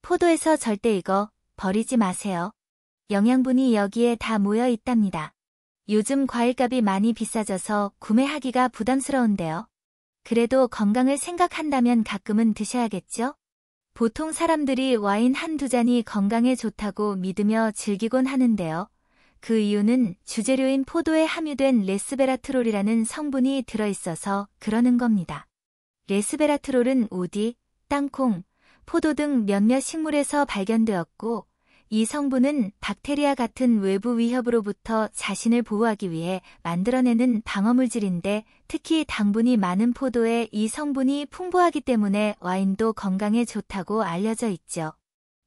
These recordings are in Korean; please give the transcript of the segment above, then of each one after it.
포도에서 절대 이거 버리지 마세요. 영양분이 여기에 다 모여 있답니다. 요즘 과일값이 많이 비싸져서 구매하기가 부담스러운데요. 그래도 건강을 생각한다면 가끔은 드셔야겠죠? 보통 사람들이 와인 한두 잔이 건강에 좋다고 믿으며 즐기곤 하는데요. 그 이유는 주재료인 포도에 함유된 레스베라트롤이라는 성분이 들어있어서 그러는 겁니다. 레스베라트롤은 오디, 땅콩, 포도 등 몇몇 식물에서 발견되었고, 이 성분은 박테리아 같은 외부 위협으로부터 자신을 보호하기 위해 만들어내는 방어물질인데, 특히 당분이 많은 포도에 이 성분이 풍부하기 때문에 와인도 건강에 좋다고 알려져 있죠.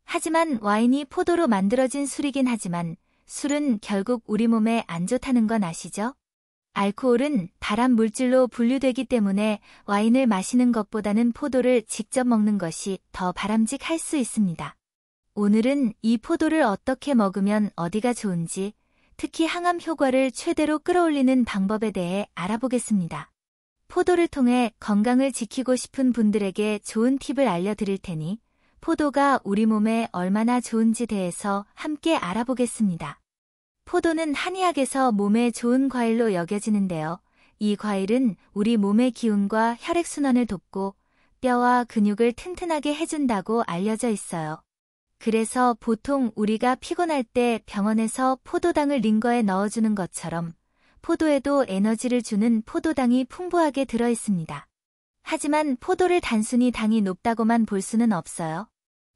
하지만 와인이 포도로 만들어진 술이긴 하지만 술은 결국 우리 몸에 안 좋다는 건 아시죠? 알코올은 발암 물질로 분류되기 때문에 와인을 마시는 것보다는 포도를 직접 먹는 것이 더 바람직할 수 있습니다. 오늘은 이 포도를 어떻게 먹으면 어디가 좋은지, 특히 항암 효과를 최대로 끌어올리는 방법에 대해 알아보겠습니다. 포도를 통해 건강을 지키고 싶은 분들에게 좋은 팁을 알려드릴 테니 포도가 우리 몸에 얼마나 좋은지 대해서 함께 알아보겠습니다. 포도는 한의학에서 몸에 좋은 과일로 여겨지는데요. 이 과일은 우리 몸의 기운과 혈액순환을 돕고 뼈와 근육을 튼튼하게 해준다고 알려져 있어요. 그래서 보통 우리가 피곤할 때 병원에서 포도당을 링거에 넣어주는 것처럼 포도에도 에너지를 주는 포도당이 풍부하게 들어있습니다. 하지만 포도를 단순히 당이 높다고만 볼 수는 없어요.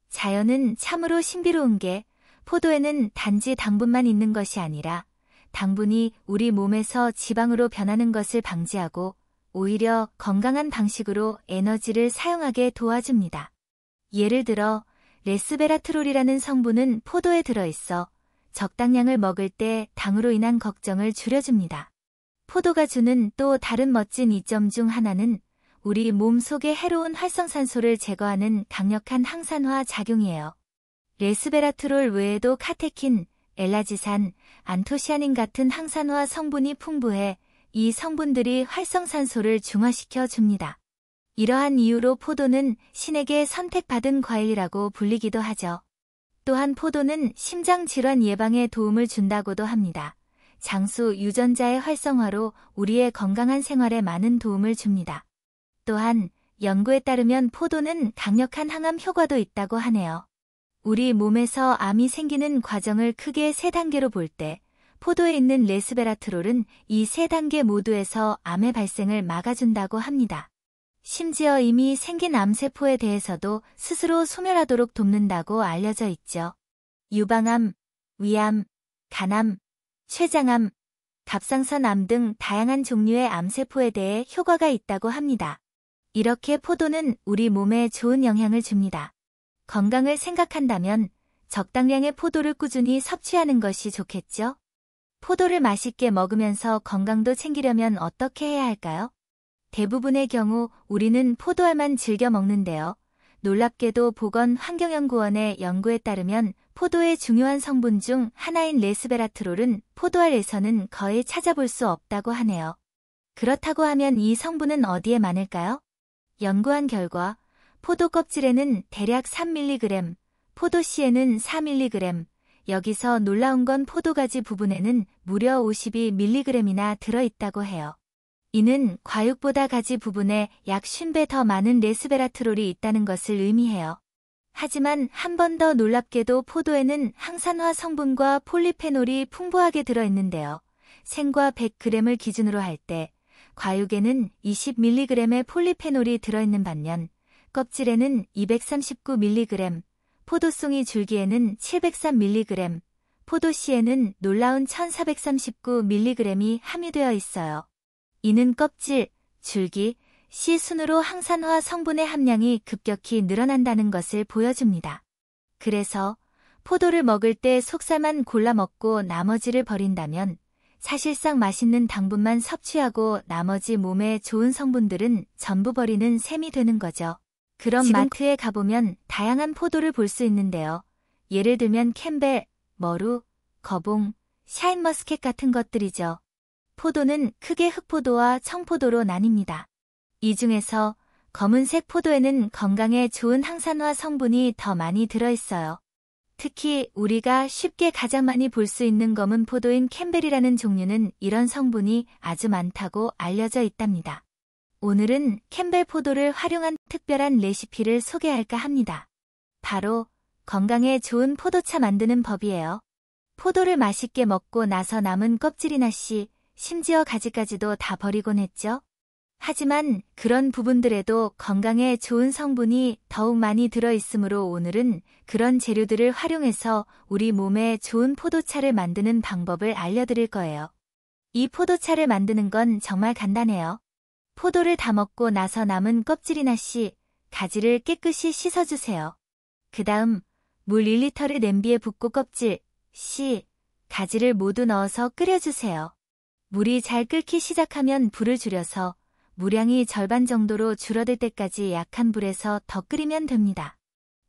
자연은 참으로 신비로운 게 포도에는 단지 당분만 있는 것이 아니라 당분이 우리 몸에서 지방으로 변하는 것을 방지하고 오히려 건강한 방식으로 에너지를 사용하게 도와줍니다. 예를 들어 레스베라트롤이라는 성분은 포도에 들어있어 적당량을 먹을 때 당으로 인한 걱정을 줄여줍니다. 포도가 주는 또 다른 멋진 이점 중 하나는 우리 몸 속의 해로운 활성산소를 제거하는 강력한 항산화 작용이에요. 레스베라트롤 외에도 카테킨, 엘라지산, 안토시아닌 같은 항산화 성분이 풍부해 이 성분들이 활성산소를 중화시켜 줍니다. 이러한 이유로 포도는 신에게 선택받은 과일이라고 불리기도 하죠. 또한 포도는 심장질환 예방에 도움을 준다고도 합니다. 장수 유전자의 활성화로 우리의 건강한 생활에 많은 도움을 줍니다. 또한 연구에 따르면 포도는 강력한 항암 효과도 있다고 하네요. 우리 몸에서 암이 생기는 과정을 크게 3단계로 볼 때 포도에 있는 레스베라트롤은 이 3단계 모두에서 암의 발생을 막아준다고 합니다. 심지어 이미 생긴 암세포에 대해서도 스스로 소멸하도록 돕는다고 알려져 있죠. 유방암, 위암, 간암, 췌장암, 갑상선암 등 다양한 종류의 암세포에 대해 효과가 있다고 합니다. 이렇게 포도는 우리 몸에 좋은 영향을 줍니다. 건강을 생각한다면 적당량의 포도를 꾸준히 섭취하는 것이 좋겠죠? 포도를 맛있게 먹으면서 건강도 챙기려면 어떻게 해야 할까요? 대부분의 경우 우리는 포도알만 즐겨 먹는데요. 놀랍게도 보건환경연구원의 연구에 따르면 포도의 중요한 성분 중 하나인 레스베라트롤은 포도알에서는 거의 찾아볼 수 없다고 하네요. 그렇다고 하면 이 성분은 어디에 많을까요? 연구한 결과 포도 껍질에는 대략 3mg, 포도 씨에는 4mg, 여기서 놀라운 건 포도 가지 부분에는 무려 52mg이나 들어있다고 해요. 이는 과육보다 가지 부분에 약 50배 더 많은 레스베라트롤이 있다는 것을 의미해요. 하지만 한 번 더 놀랍게도 포도에는 항산화 성분과 폴리페놀이 풍부하게 들어있는데요. 생과 100g을 기준으로 할 때 과육에는 20mg의 폴리페놀이 들어있는 반면 껍질에는 239mg, 포도송이 줄기에는 703mg, 포도씨에는 놀라운 1439mg이 함유되어 있어요. 이는 껍질, 줄기, 씨 순으로 항산화 성분의 함량이 급격히 늘어난다는 것을 보여줍니다. 그래서 포도를 먹을 때 속살만 골라 먹고 나머지를 버린다면 사실상 맛있는 당분만 섭취하고 나머지 몸에 좋은 성분들은 전부 버리는 셈이 되는 거죠. 그럼 마트에 가보면 다양한 포도를 볼 수 있는데요. 예를 들면 캠벨, 머루, 거봉, 샤인머스켓 같은 것들이죠. 포도는 크게 흑포도와 청포도로 나뉩니다. 이 중에서 검은색 포도에는 건강에 좋은 항산화 성분이 더 많이 들어있어요. 특히 우리가 쉽게 가장 많이 볼 수 있는 검은 포도인 캠벨이라는 종류는 이런 성분이 아주 많다고 알려져 있답니다. 오늘은 캠벨 포도를 활용한 특별한 레시피를 소개할까 합니다. 바로 건강에 좋은 포도차 만드는 법이에요. 포도를 맛있게 먹고 나서 남은 껍질이나 씨, 심지어 가지까지도 다 버리곤 했죠. 하지만 그런 부분들에도 건강에 좋은 성분이 더욱 많이 들어있으므로 오늘은 그런 재료들을 활용해서 우리 몸에 좋은 포도차를 만드는 방법을 알려드릴 거예요. 이 포도차를 만드는 건 정말 간단해요. 포도를 다 먹고 나서 남은 껍질이나 씨, 가지를 깨끗이 씻어주세요. 그 다음 물 1리터를 냄비에 붓고 껍질, 씨, 가지를 모두 넣어서 끓여주세요. 물이 잘 끓기 시작하면 불을 줄여서 물량이 절반 정도로 줄어들 때까지 약한 불에서 더 끓이면 됩니다.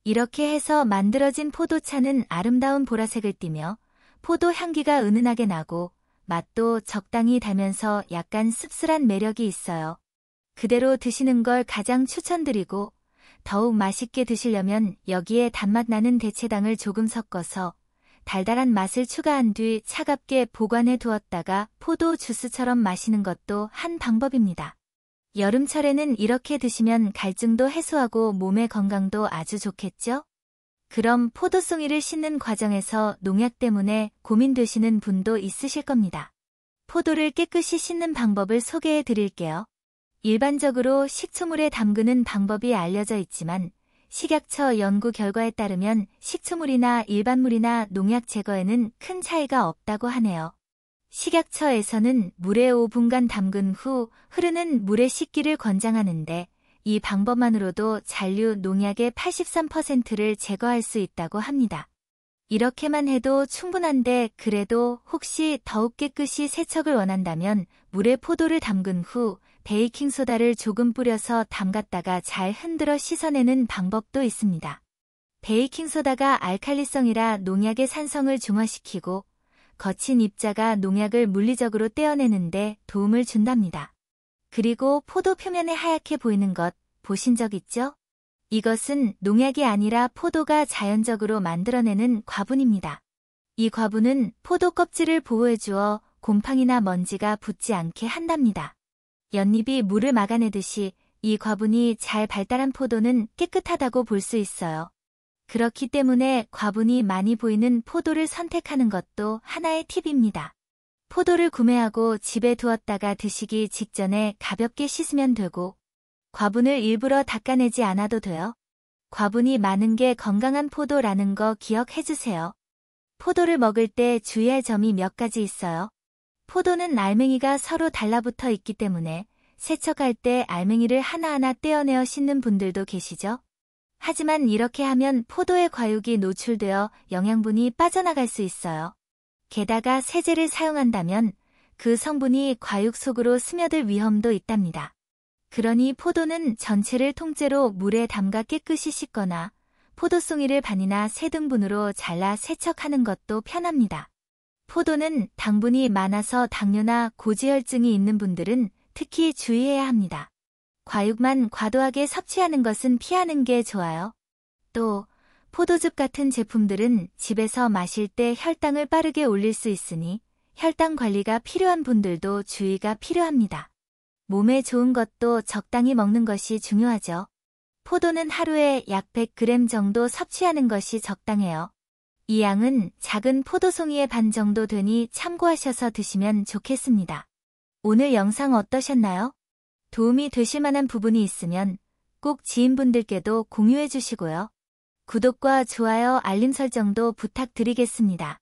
이렇게 해서 만들어진 포도차는 아름다운 보라색을 띠며 포도 향기가 은은하게 나고 맛도 적당히 달면서 약간 씁쓸한 매력이 있어요. 그대로 드시는 걸 가장 추천드리고 더욱 맛있게 드시려면 여기에 단맛 나는 대체당을 조금 섞어서 달달한 맛을 추가한 뒤 차갑게 보관해 두었다가 포도 주스처럼 마시는 것도 한 방법입니다. 여름철에는 이렇게 드시면 갈증도 해소하고 몸의 건강도 아주 좋겠죠? 그럼 포도송이를 씻는 과정에서 농약 때문에 고민되시는 분도 있으실 겁니다. 포도를 깨끗이 씻는 방법을 소개해 드릴게요. 일반적으로 식초물에 담그는 방법이 알려져 있지만 식약처 연구 결과에 따르면 식초물이나 일반물이나 농약 제거에는 큰 차이가 없다고 하네요. 식약처에서는 물에 5분간 담근 후 흐르는 물에 씻기를 권장하는데 이 방법만으로도 잔류 농약의 83%를 제거할 수 있다고 합니다. 이렇게만 해도 충분한데 그래도 혹시 더욱 깨끗이 세척을 원한다면 물에 포도를 담근 후 베이킹소다를 조금 뿌려서 담갔다가 잘 흔들어 씻어내는 방법도 있습니다. 베이킹소다가 알칼리성이라 농약의 산성을 중화시키고 거친 입자가 농약을 물리적으로 떼어내는데 도움을 준답니다. 그리고 포도 표면에 하얗게 보이는 것 보신 적 있죠? 이것은 농약이 아니라 포도가 자연적으로 만들어내는 과분입니다. 이 과분은 포도 껍질을 보호해주어 곰팡이나 먼지가 붙지 않게 한답니다. 연잎이 물을 막아내듯이 이 과분이 잘 발달한 포도는 깨끗하다고 볼 수 있어요. 그렇기 때문에 과분이 많이 보이는 포도를 선택하는 것도 하나의 팁입니다. 포도를 구매하고 집에 두었다가 드시기 직전에 가볍게 씻으면 되고 과분을 일부러 닦아내지 않아도 돼요. 과분이 많은 게 건강한 포도라는 거 기억해주세요. 포도를 먹을 때 주의할 점이 몇 가지 있어요. 포도는 알맹이가 서로 달라붙어 있기 때문에 세척할 때 알맹이를 하나하나 떼어내어 씻는 분들도 계시죠? 하지만 이렇게 하면 포도의 과육이 노출되어 영양분이 빠져나갈 수 있어요. 게다가 세제를 사용한다면 그 성분이 과육 속으로 스며들 위험도 있답니다. 그러니 포도는 전체를 통째로 물에 담가 깨끗이 씻거나 포도송이를 반이나 세 등분으로 잘라 세척하는 것도 편합니다. 포도는 당분이 많아서 당뇨나 고지혈증이 있는 분들은 특히 주의해야 합니다. 과육만 과도하게 섭취하는 것은 피하는 게 좋아요. 또 포도즙 같은 제품들은 집에서 마실 때 혈당을 빠르게 올릴 수 있으니 혈당 관리가 필요한 분들도 주의가 필요합니다. 몸에 좋은 것도 적당히 먹는 것이 중요하죠. 포도는 하루에 약 100g 정도 섭취하는 것이 적당해요. 이 양은 작은 포도송이의 반 정도 되니 참고하셔서 드시면 좋겠습니다. 오늘 영상 어떠셨나요? 도움이 되실 만한 부분이 있으면 꼭 지인분들께도 공유해 주시고요. 구독과 좋아요, 알림 설정도 부탁드리겠습니다.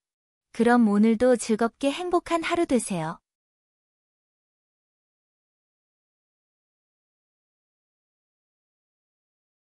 그럼 오늘도 즐겁게 행복한 하루 되세요.